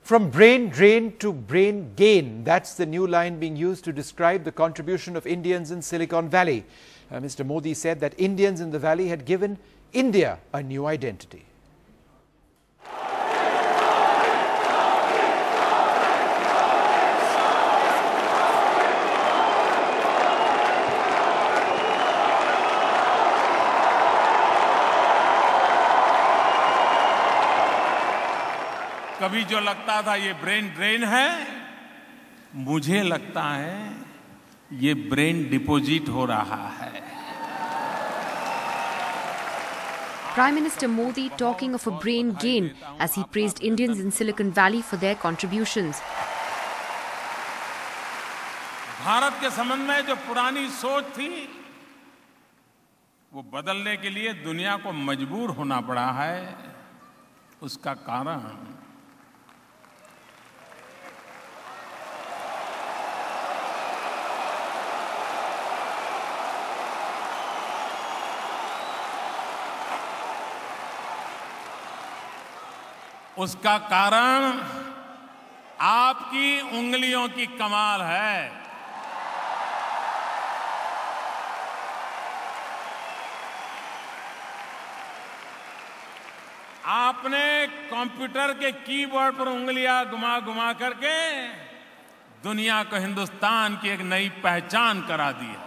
From brain drain to brain gain, that's the new line being used to describe the contribution of Indians in Silicon Valley. Mr. Modi said that Indians in the valley had given India a new identity. कभी जो लगता था ये brain drain है, मुझे लगता है ये ब्रेन डिपॉजिट हो रहा है. Prime Minister Modi talking of a brain gain as he praised Indians in Silicon Valley for their contributions. Bharat के संबंध में जो पुरानी सोच थी, वो बदलने के लिए दुनिया को मजबूर होना पड़ा है. उसका कारण आपकी उंगलियों की कमाल है. आपने कंप्यूटर के कीबोर्ड पर उंगलियां घुमा करके दुनिया को हिंदुस्तान की एक नई पहचान करा दी है.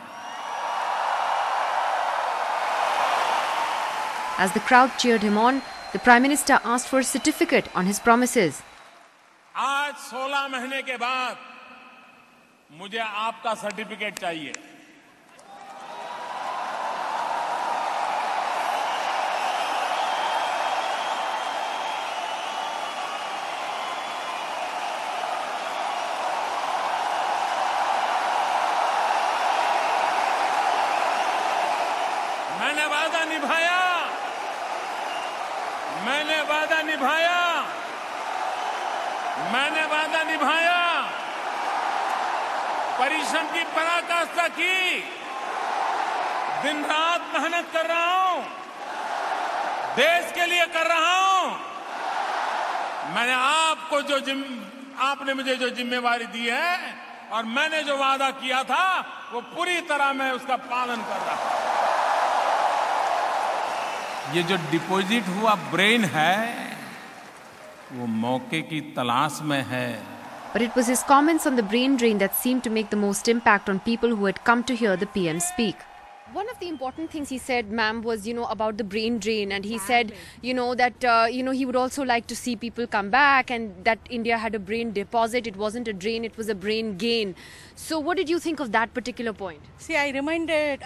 As the crowd cheered him on, the Prime Minister asked for a certificate on his promises. आज 16 महीने के बाद मुझे आपका सर्टिफिकेट चाहिए. मैंने वादा निभाया. मैंने वादा निभाया. परिश्रम की पराकाष्ठा की. दिन रात मेहनत कर रहा हूं. देश के लिए कर रहा हूं. मैंने आपने मुझे जो जिम्मेवारी दी है और मैंने जो वादा किया था, वो पूरी तरह मैं उसका पालन कर रहा हूं. ये जो डिपॉजिट हुआ ब्रेन है, वो मौके की तलाश में है. But it was his comments on the brain drain that seemed to make the most impact on people who had come to hear the PM speak. One of the important things he said, ma'am, was, about the brain drain. And he said, that, he would also like to see people come back and that India had a brain deposit. It wasn't a drain, it was a brain gain. So what did you think of that particular point? See, I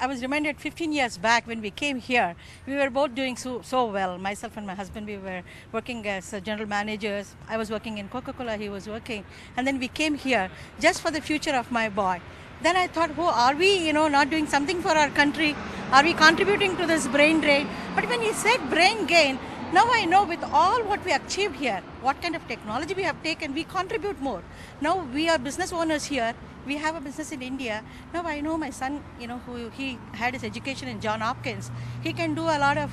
was reminded 15 years back when we came here, we were both doing so well. Myself and my husband, we were working as general managers. I was working in Coca-Cola, he was working. And then we came here just for the future of my boy. Then I thought, are we, not doing something for our country? Are we contributing to this brain drain? But when he said brain gain, now I know with all what we achieved here, what kind of technology we have taken, we contribute more. Now we are business owners here. We have a business in India. Now I know my son, who he had his education in Johns Hopkins. He can do a lot of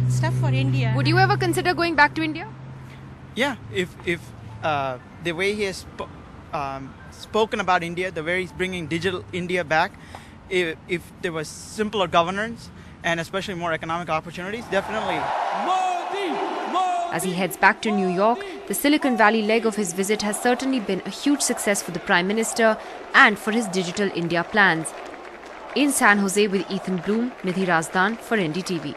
stuff for India. Would you ever consider going back to India? Yeah, if the way he has spoken about India, the way he's bringing digital India back, if there was simpler governance and especially more economic opportunities, definitely. As he heads back to New York, the Silicon Valley leg of his visit has certainly been a huge success for the Prime Minister and for his digital India plans. In San Jose with Ethan Bloom, Nidhi Razdan for NDTV.